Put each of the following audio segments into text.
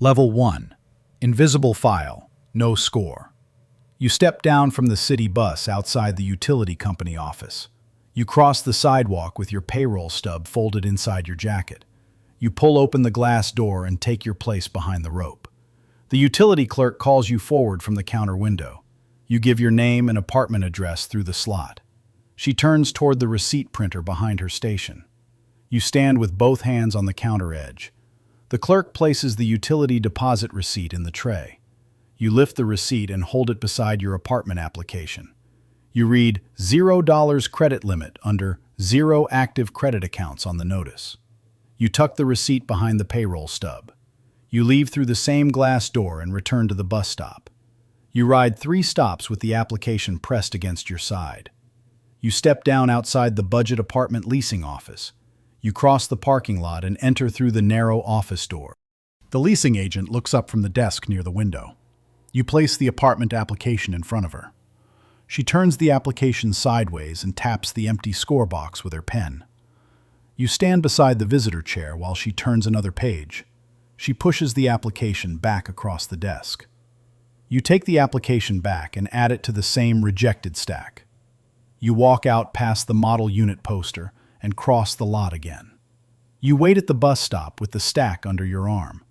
Level 1. Invisible file. No score. You step down from the city bus outside the utility company office. You cross the sidewalk with your payroll stub folded inside your jacket. You pull open the glass door and take your place behind the rope. The utility clerk calls you forward from the counter window. You give your name and apartment address through the slot. She turns toward the receipt printer behind her station. You stand with both hands on the counter edge. The clerk places the utility deposit receipt in the tray. You lift the receipt and hold it beside your apartment application. You read $0 credit limit under 0 active credit accounts on the notice. You tuck the receipt behind the payroll stub. You leave through the same glass door and return to the bus stop. You ride 3 stops with the application pressed against your side. You step down outside the budget apartment leasing office. You cross the parking lot and enter through the narrow office door. The leasing agent looks up from the desk near the window. You place the apartment application in front of her. She turns the application sideways and taps the empty score box with her pen. You stand beside the visitor chair while she turns another page. She pushes the application back across the desk. You take the application back and add it to the same rejected stack. You walk out past the model unit poster and cross the lot again. You wait at the bus stop with the stack under your arm.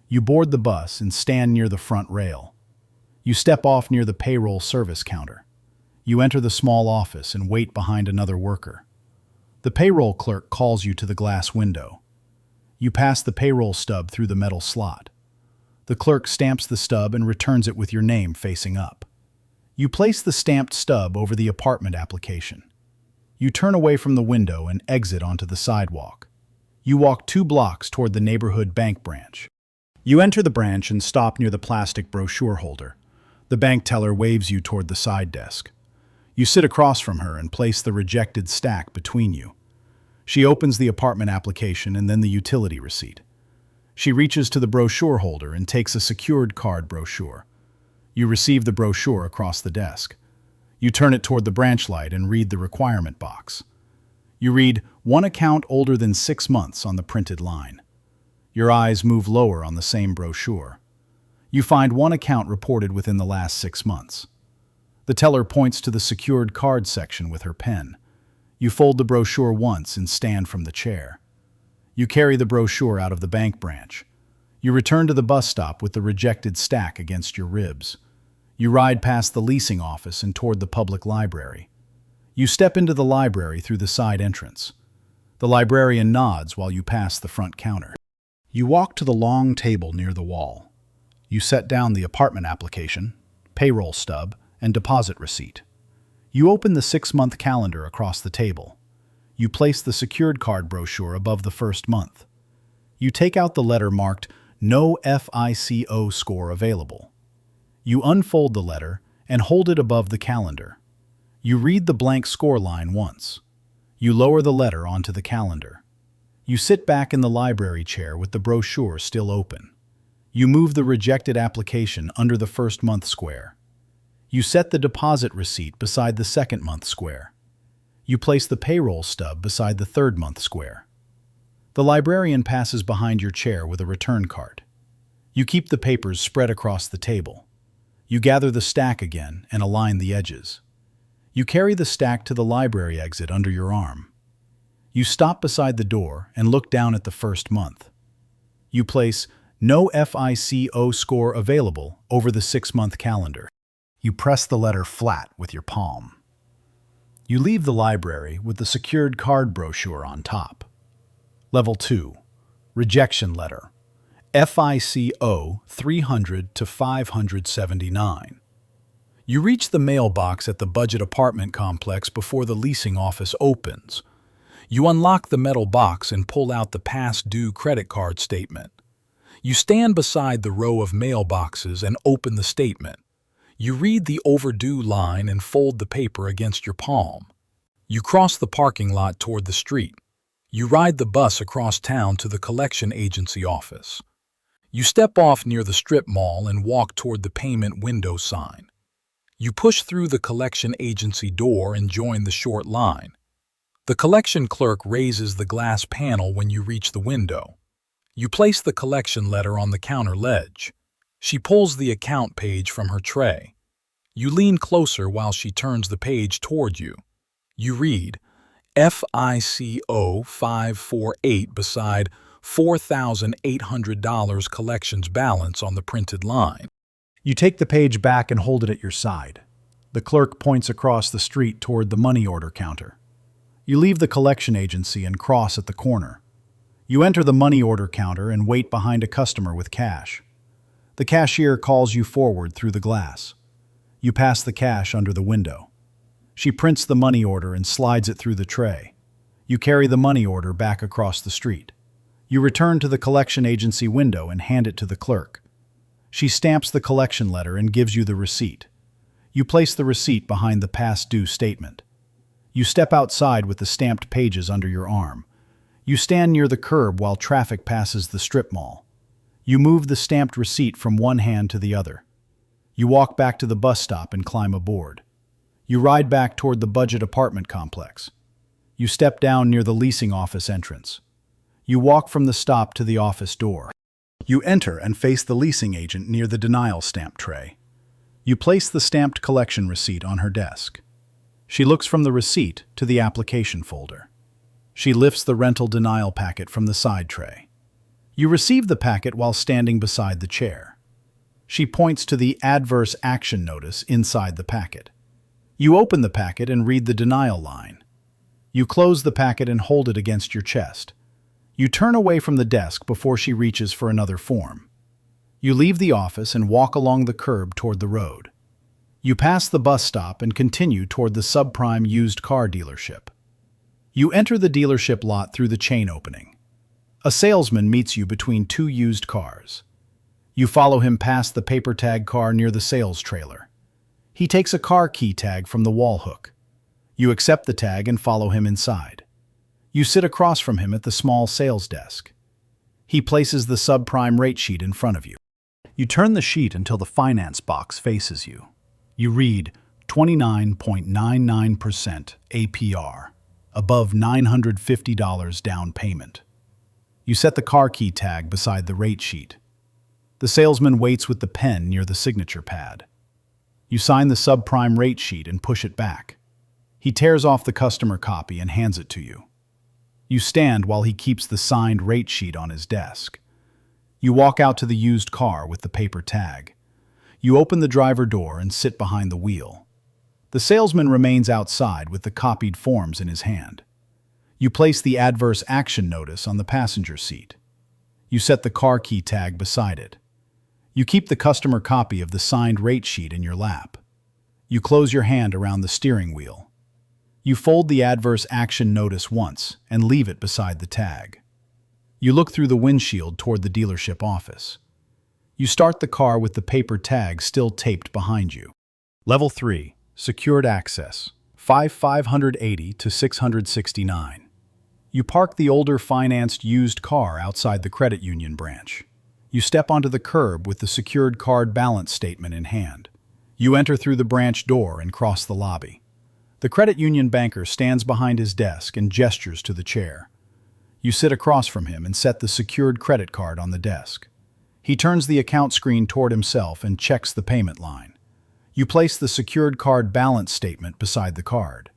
You board the bus and stand near the front rail. You step off near the payroll service counter. You enter the small office and wait behind another worker. The payroll clerk calls you to the glass window. You pass the payroll stub through the metal slot. The clerk stamps the stub and returns it with your name facing up. You place the stamped stub over the apartment application. You turn away from the window and exit onto the sidewalk. You walk 2 blocks toward the neighborhood bank branch. You enter the branch and stop near the plastic brochure holder. The bank teller waves you toward the side desk. You sit across from her and place the rejected stack between you. She opens the apartment application and then the utility receipt. She reaches to the brochure holder and takes a secured card brochure. You receive the brochure across the desk. You turn it toward the branch light and read the requirement box. You read, 1 account older than 6 months on the printed line. Your eyes move lower on the same brochure. You find 1 account reported within the last 6 months. The teller points to the secured card section with her pen. You fold the brochure once and stand from the chair. You carry the brochure out of the bank branch. You return to the bus stop with the rejected stack against your ribs. You ride past the leasing office and toward the public library. You step into the library through the side entrance. The librarian nods while you pass the front counter. You walk to the long table near the wall. You set down the apartment application, payroll stub, and deposit receipt. You open the 6-month calendar across the table. You place the secured card brochure above the first month. You take out the letter marked No FICO score available. You unfold the letter and hold it above the calendar. You read the blank score line once. You lower the letter onto the calendar. You sit back in the library chair with the brochure still open. You move the rejected application under the first month square. You set the deposit receipt beside the second month square. You place the payroll stub beside the third month square. The librarian passes behind your chair with a return card. You keep the papers spread across the table. You gather the stack again and align the edges. You carry the stack to the library exit under your arm. You stop beside the door and look down at the first month. You place No FICO score available over the 6-month calendar. You press the letter flat with your palm. You leave the library with the secured card brochure on top. Level 2. Rejection letter. FICO 300 to 579. You reach the mailbox at the budget apartment complex before the leasing office opens. You unlock the metal box and pull out the past due credit card statement. You stand beside the row of mailboxes and open the statement. You read the overdue line and fold the paper against your palm. You cross the parking lot toward the street. You ride the bus across town to the collection agency office. You step off near the strip mall and walk toward the payment window sign. You push through the collection agency door and join the short line. The collection clerk raises the glass panel when you reach the window. You place the collection letter on the counter ledge. She pulls the account page from her tray. You lean closer while she turns the page toward you. You read, FICO 548 beside $4,800 collections balance on the printed line. You take the page back and hold it at your side. The clerk points across the street toward the money order counter. You leave the collection agency and cross at the corner. You enter the money order counter and wait behind a customer with cash. The cashier calls you forward through the glass. You pass the cash under the window. She prints the money order and slides it through the tray. You carry the money order back across the street. You return to the collection agency window and hand it to the clerk. She stamps the collection letter and gives you the receipt. You place the receipt behind the past due statement. You step outside with the stamped pages under your arm. You stand near the curb while traffic passes the strip mall. You move the stamped receipt from one hand to the other. You walk back to the bus stop and climb aboard. You ride back toward the budget apartment complex. You step down near the leasing office entrance. You walk from the stop to the office door. You enter and face the leasing agent near the denial stamp tray. You place the stamped collection receipt on her desk. She looks from the receipt to the application folder. She lifts the rental denial packet from the side tray. You receive the packet while standing beside the chair. She points to the adverse action notice inside the packet. You open the packet and read the denial line. You close the packet and hold it against your chest. You turn away from the desk before she reaches for another form. You leave the office and walk along the curb toward the road. You pass the bus stop and continue toward the subprime used car dealership. You enter the dealership lot through the chain opening. A salesman meets you between two used cars. You follow him past the paper tag car near the sales trailer. He takes a car key tag from the wall hook. You accept the tag and follow him inside. You sit across from him at the small sales desk. He places the subprime rate sheet in front of you. You turn the sheet until the finance box faces you. You read 29.99% APR, above $950 down payment. You set the car key tag beside the rate sheet. The salesman waits with the pen near the signature pad. You sign the subprime rate sheet and push it back. He tears off the customer copy and hands it to you. You stand while he keeps the signed rate sheet on his desk. You walk out to the used car with the paper tag. You open the driver door and sit behind the wheel. The salesman remains outside with the copied forms in his hand. You place the adverse action notice on the passenger seat. You set the car key tag beside it. You keep the customer copy of the signed rate sheet in your lap. You close your hand around the steering wheel. You fold the adverse action notice once and leave it beside the tag. You look through the windshield toward the dealership office. You start the car with the paper tag still taped behind you. Level 3, Secured Access, 5580 to 669. You park the older financed used car outside the credit union branch. You step onto the curb with the secured card balance statement in hand. You enter through the branch door and cross the lobby. The credit union banker stands behind his desk and gestures to the chair. You sit across from him and set the secured credit card on the desk. He turns the account screen toward himself and checks the payment line. You place the secured card balance statement beside the card.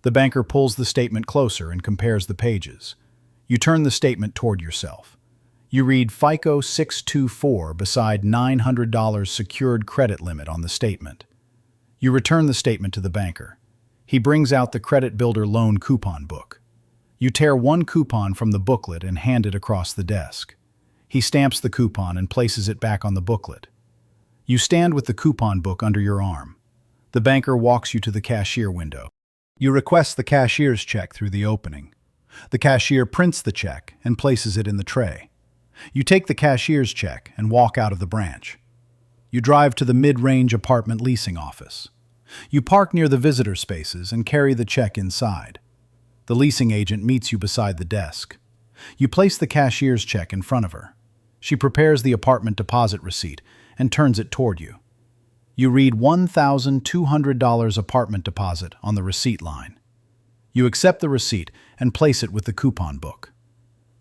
The banker pulls the statement closer and compares the pages. You turn the statement toward yourself. You read FICO 624 beside $900 secured credit limit on the statement. You return the statement to the banker. He brings out the credit builder loan coupon book. You tear one coupon from the booklet and hand it across the desk. He stamps the coupon and places it back on the booklet. You stand with the coupon book under your arm. The banker walks you to the cashier window. You request the cashier's check through the opening. The cashier prints the check and places it in the tray. You take the cashier's check and walk out of the branch. You drive to the mid-range apartment leasing office. You park near the visitor spaces and carry the check inside. The leasing agent meets you beside the desk. You place the cashier's check in front of her. She prepares the apartment deposit receipt and turns it toward you. You read $1,200 apartment deposit on the receipt line. You accept the receipt and place it with the coupon book.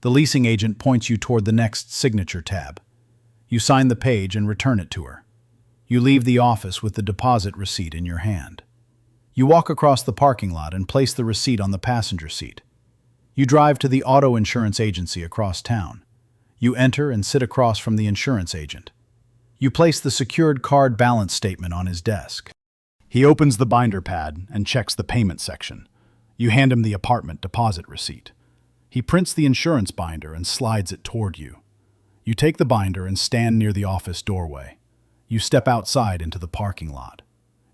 The leasing agent points you toward the next signature tab. You sign the page and return it to her. You leave the office with the deposit receipt in your hand. You walk across the parking lot and place the receipt on the passenger seat. You drive to the auto insurance agency across town. You enter and sit across from the insurance agent. You place the secured card balance statement on his desk. He opens the binder pad and checks the payment section. You hand him the apartment deposit receipt. He prints the insurance binder and slides it toward you. You take the binder and stand near the office doorway. You step outside into the parking lot.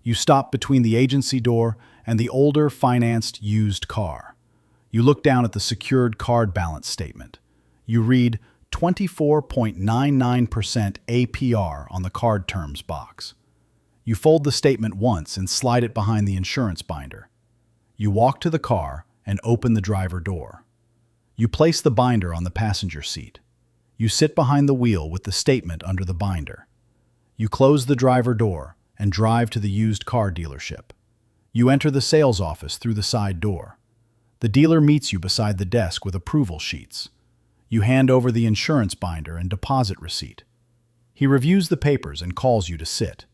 You stop between the agency door and the older, financed, used car. You look down at the secured card balance statement. You read 24.99% APR on the card terms box. You fold the statement once and slide it behind the insurance binder. You walk to the car and open the driver door. You place the binder on the passenger seat. You sit behind the wheel with the statement under the binder. You close the driver door and drive to the used car dealership. You enter the sales office through the side door. The dealer meets you beside the desk with approval sheets. You hand over the insurance binder and deposit receipt. He reviews the papers and calls you to sit.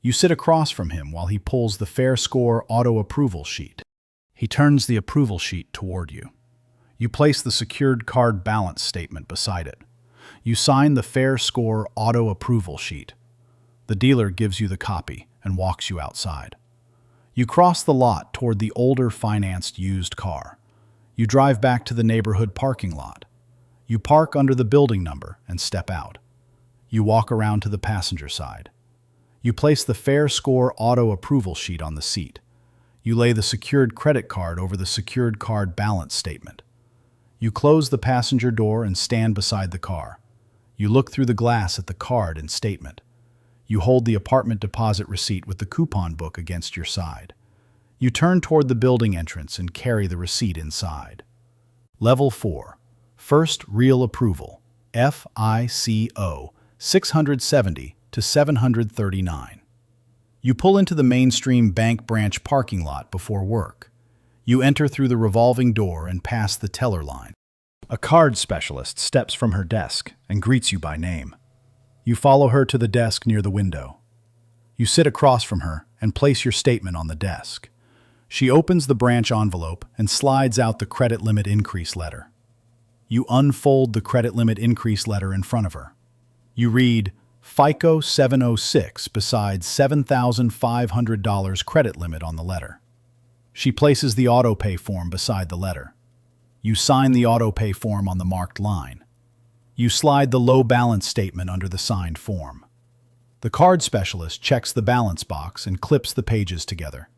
You sit across from him while he pulls the Fair Score auto approval sheet. He turns the approval sheet toward you. You place the secured card balance statement beside it. You sign the Fair Score auto approval sheet. The dealer gives you the copy and walks you outside. You cross the lot toward the older financed used car. You drive back to the neighborhood parking lot. You park under the building number and step out. You walk around to the passenger side. You place the Fair Score auto approval sheet on the seat. You lay the secured credit card over the secured card balance statement. You close the passenger door and stand beside the car. You look through the glass at the card and statement. You hold the apartment deposit receipt with the coupon book against your side. You turn toward the building entrance and carry the receipt inside. Level 4. First Real Approval, FICO, 670 to 739. You pull into the mainstream bank branch parking lot before work. You enter through the revolving door and pass the teller line. A card specialist steps from her desk and greets you by name. You follow her to the desk near the window. You sit across from her and place your statement on the desk. She opens the branch envelope and slides out the credit limit increase letter. You unfold the credit limit increase letter in front of her. You read FICO 706 besides $7,500 credit limit on the letter. She places the auto pay form beside the letter. You sign the auto pay form on the marked line. You slide the low balance statement under the signed form. The card specialist checks the balance box and clips the pages together.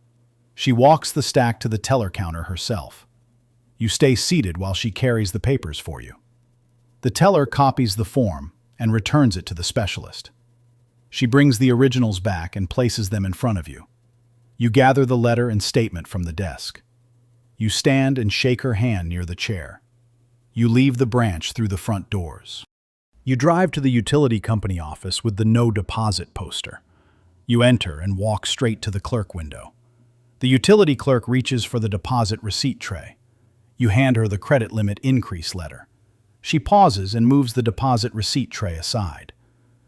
She walks the stack to the teller counter herself. You stay seated while she carries the papers for you. The teller copies the form and returns it to the specialist. She brings the originals back and places them in front of you. You gather the letter and statement from the desk. You stand and shake her hand near the chair. You leave the branch through the front doors. You drive to the utility company office with the no deposit poster. You enter and walk straight to the clerk window. The utility clerk reaches for the deposit receipt tray. You hand her the credit limit increase letter. She pauses and moves the deposit receipt tray aside.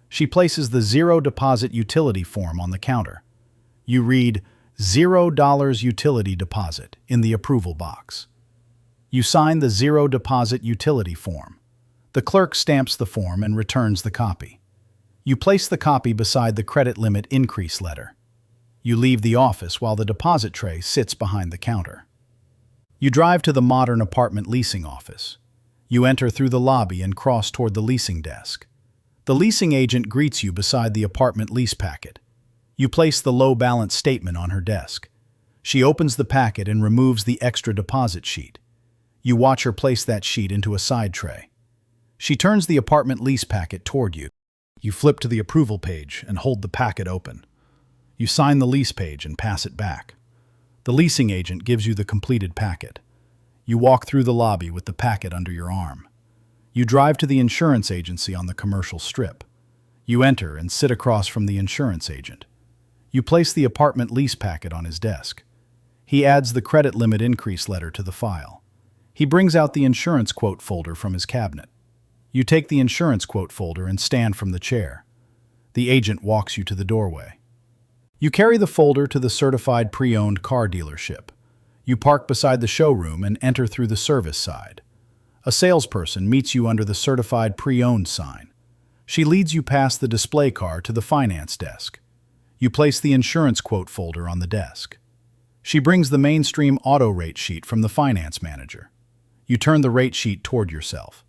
She places the zero deposit utility form on the counter. You read $0 utility deposit in the approval box. You sign the zero deposit utility form. The clerk stamps the form and returns the copy. You place the copy beside the credit limit increase letter. You leave the office while the deposit tray sits behind the counter. You drive to the modern apartment leasing office. You enter through the lobby and cross toward the leasing desk. The leasing agent greets you beside the apartment lease packet. You place the low balance statement on her desk. She opens the packet and removes the extra deposit sheet. You watch her place that sheet into a side tray. She turns the apartment lease packet toward you. You flip to the approval page and hold the packet open. You sign the lease page and pass it back. The leasing agent gives you the completed packet. You walk through the lobby with the packet under your arm. You drive to the insurance agency on the commercial strip. You enter and sit across from the insurance agent. You place the apartment lease packet on his desk. He adds the credit limit increase letter to the file. He brings out the insurance quote folder from his cabinet. You take the insurance quote folder and stand from the chair. The agent walks you to the doorway. You carry the folder to the certified pre-owned car dealership. You park beside the showroom and enter through the service side. A salesperson meets you under the certified pre-owned sign. She leads you past the display car to the finance desk. You place the insurance quote folder on the desk. She brings the mainstream auto rate sheet from the finance manager. You turn the rate sheet toward yourself.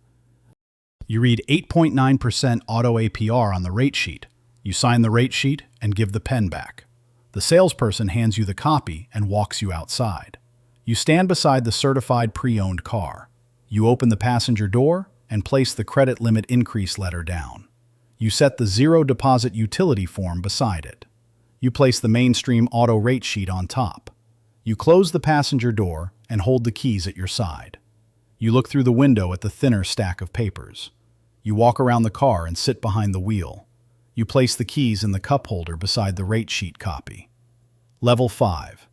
You read 8.9% auto APR on the rate sheet. You sign the rate sheet and give the pen back. The salesperson hands you the copy and walks you outside. You stand beside the certified pre-owned car. You open the passenger door and place the credit limit increase letter down. You set the zero deposit utility form beside it. You place the mainstream auto rate sheet on top. You close the passenger door and hold the keys at your side. You look through the window at the thinner stack of papers. You walk around the car and sit behind the wheel. You place the keys in the cup holder beside the rate sheet copy. Level 5.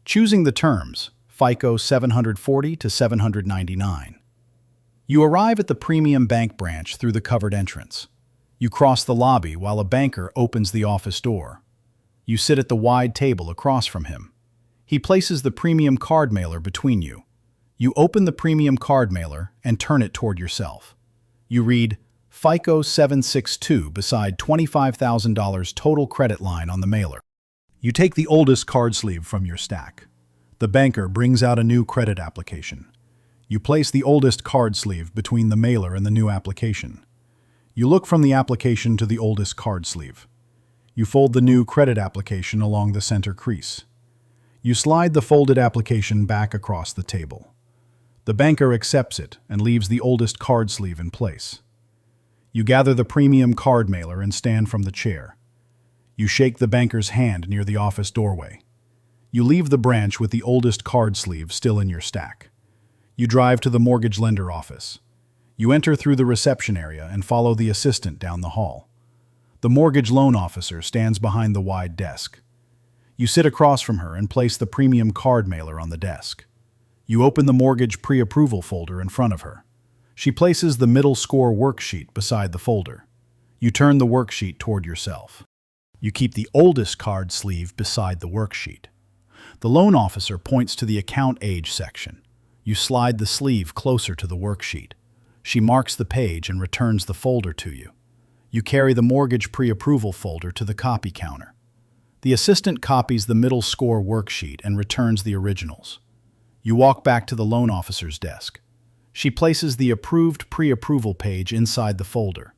Choosing the terms, FICO 740 to 799. You arrive at the Premium Bank branch through the covered entrance. You cross the lobby while a banker opens the office door. You sit at the wide table across from him. He places the premium card mailer between you. You open the premium card mailer and turn it toward yourself. You read FICO 762 beside $25,000 total credit line on the mailer. You take the oldest card sleeve from your stack. The banker brings out a new credit application. You place the oldest card sleeve between the mailer and the new application. You look from the application to the oldest card sleeve. You fold the new credit application along the center crease. You slide the folded application back across the table. The banker accepts it and leaves the oldest card sleeve in place. You gather the premium card mailer and stand from the chair. You shake the banker's hand near the office doorway. You leave the branch with the oldest card sleeve still in your stack. You drive to the mortgage lender office. You enter through the reception area and follow the assistant down the hall. The mortgage loan officer stands behind the wide desk. You sit across from her and place the premium card mailer on the desk. You open the mortgage pre-approval folder in front of her. She places the middle score worksheet beside the folder. You turn the worksheet toward yourself. You keep the oldest card sleeve beside the worksheet. The loan officer points to the account age section. You slide the sleeve closer to the worksheet. She marks the page and returns the folder to you. You carry the mortgage pre-approval folder to the copy counter. The assistant copies the middle score worksheet and returns the originals. You walk back to the loan officer's desk. She places the approved pre-approval page inside the folder.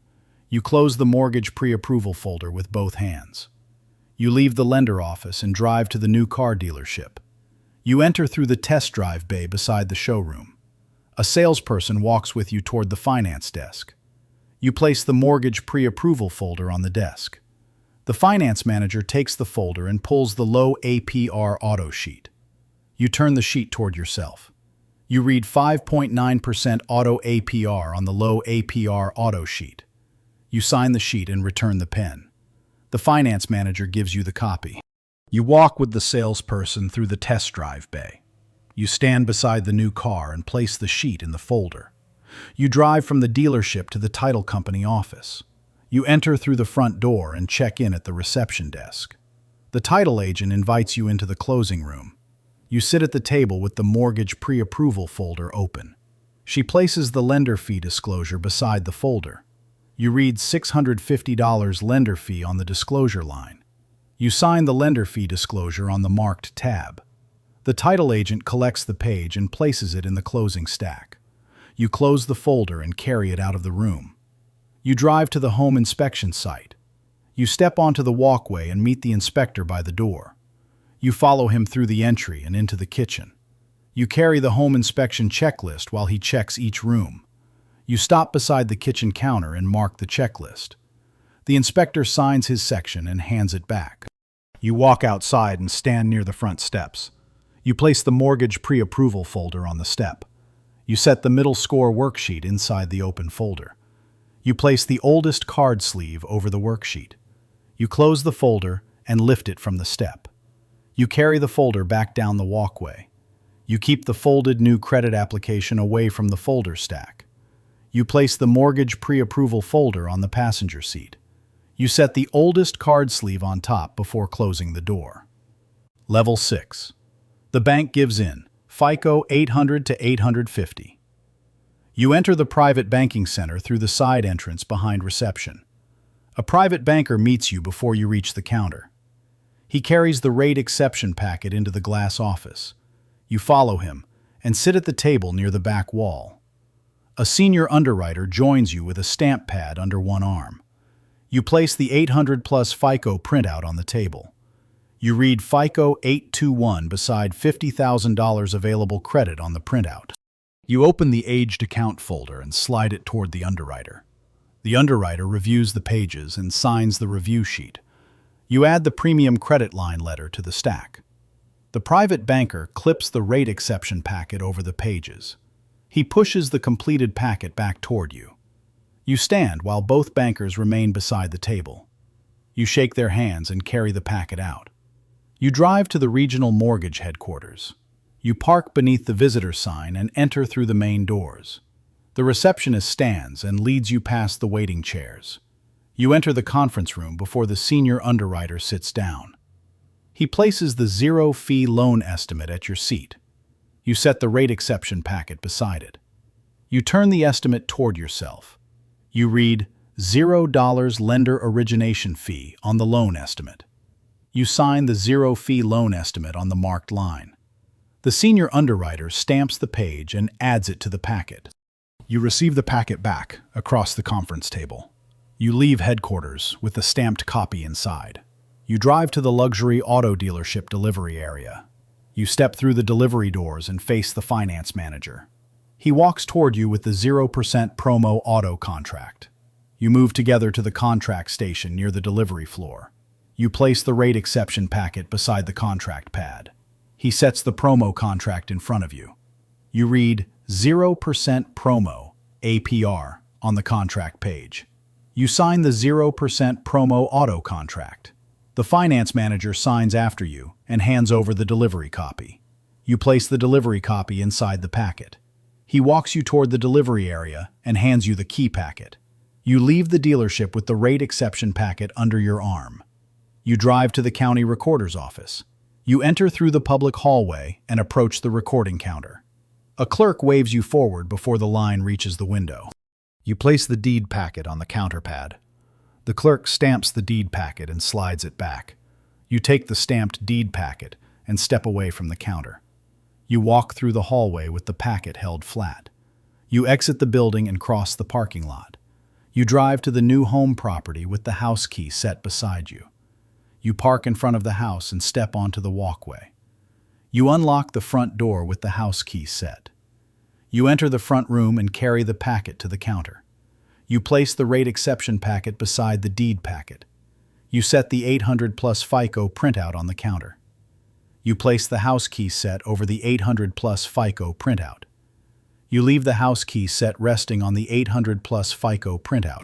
You close the mortgage pre-approval folder with both hands. You leave the lender office and drive to the new car dealership. You enter through the test drive bay beside the showroom. A salesperson walks with you toward the finance desk. You place the mortgage pre-approval folder on the desk. The finance manager takes the folder and pulls the low APR auto sheet. You turn the sheet toward yourself. You read 5.9% auto APR on the low APR auto sheet. You sign the sheet and return the pen. The finance manager gives you the copy. You walk with the salesperson through the test drive bay. You stand beside the new car and place the sheet in the folder. You drive from the dealership to the title company office. You enter through the front door and check in at the reception desk. The title agent invites you into the closing room. You sit at the table with the mortgage pre-approval folder open. She places the lender fee disclosure beside the folder. You read $650 lender fee on the disclosure line. You sign the lender fee disclosure on the marked tab. The title agent collects the page and places it in the closing stack. You close the folder and carry it out of the room. You drive to the home inspection site. You step onto the walkway and meet the inspector by the door. You follow him through the entry and into the kitchen. You carry the home inspection checklist while he checks each room. You stop beside the kitchen counter and mark the checklist. The inspector signs his section and hands it back. You walk outside and stand near the front steps. You place the mortgage pre-approval folder on the step. You set the middle score worksheet inside the open folder. You place the oldest card sleeve over the worksheet. You close the folder and lift it from the step. You carry the folder back down the walkway. You keep the folded new credit application away from the folder stack. You place the mortgage pre-approval folder on the passenger seat. You set the oldest card sleeve on top before closing the door. Level 6. The bank gives in. FICO 800 to 850. You enter the private banking center through the side entrance behind reception. A private banker meets you before you reach the counter. He carries the rate exception packet into the glass office. You follow him and sit at the table near the back wall. A senior underwriter joins you with a stamp pad under one arm. You place the 800+ FICO printout on the table. You read FICO 821 beside $50,000 available credit on the printout. You open the aged account folder and slide it toward the underwriter. The underwriter reviews the pages and signs the review sheet. You add the premium credit line letter to the stack. The private banker clips the rate exception packet over the pages. He pushes the completed packet back toward you. You stand while both bankers remain beside the table. You shake their hands and carry the packet out. You drive to the regional mortgage headquarters. You park beneath the visitor sign and enter through the main doors. The receptionist stands and leads you past the waiting chairs. You enter the conference room before the senior underwriter sits down. He places the zero-fee loan estimate at your seat. You set the rate exception packet beside it. You turn the estimate toward yourself. You read $0 lender origination fee on the loan estimate. You sign the zero-fee loan estimate on the marked line. The senior underwriter stamps the page and adds it to the packet. You receive the packet back across the conference table. You leave headquarters with the stamped copy inside. You drive to the luxury auto dealership delivery area. You step through the delivery doors and face the finance manager. He walks toward you with the 0% promo auto contract. You move together to the contract station near the delivery floor. You place the rate exception packet beside the contract pad. He sets the promo contract in front of you. You read 0% promo, APR, on the contract page. You sign the 0% promo auto contract. The finance manager signs after you and hands over the delivery copy. You place the delivery copy inside the packet. He walks you toward the delivery area and hands you the key packet. You leave the dealership with the rate exception packet under your arm. You drive to the county recorder's office. You enter through the public hallway and approach the recording counter. A clerk waves you forward before the line reaches the window. You place the deed packet on the counter pad. The clerk stamps the deed packet and slides it back. You take the stamped deed packet and step away from the counter. You walk through the hallway with the packet held flat. You exit the building and cross the parking lot. You drive to the new home property with the house key set beside you. You park in front of the house and step onto the walkway. You unlock the front door with the house key set. You enter the front room and carry the packet to the counter. You place the rate exception packet beside the deed packet. You set the 800+ FICO printout on the counter. You place the house key set over the 800+ FICO printout. You leave the house key set resting on the 800+ FICO printout.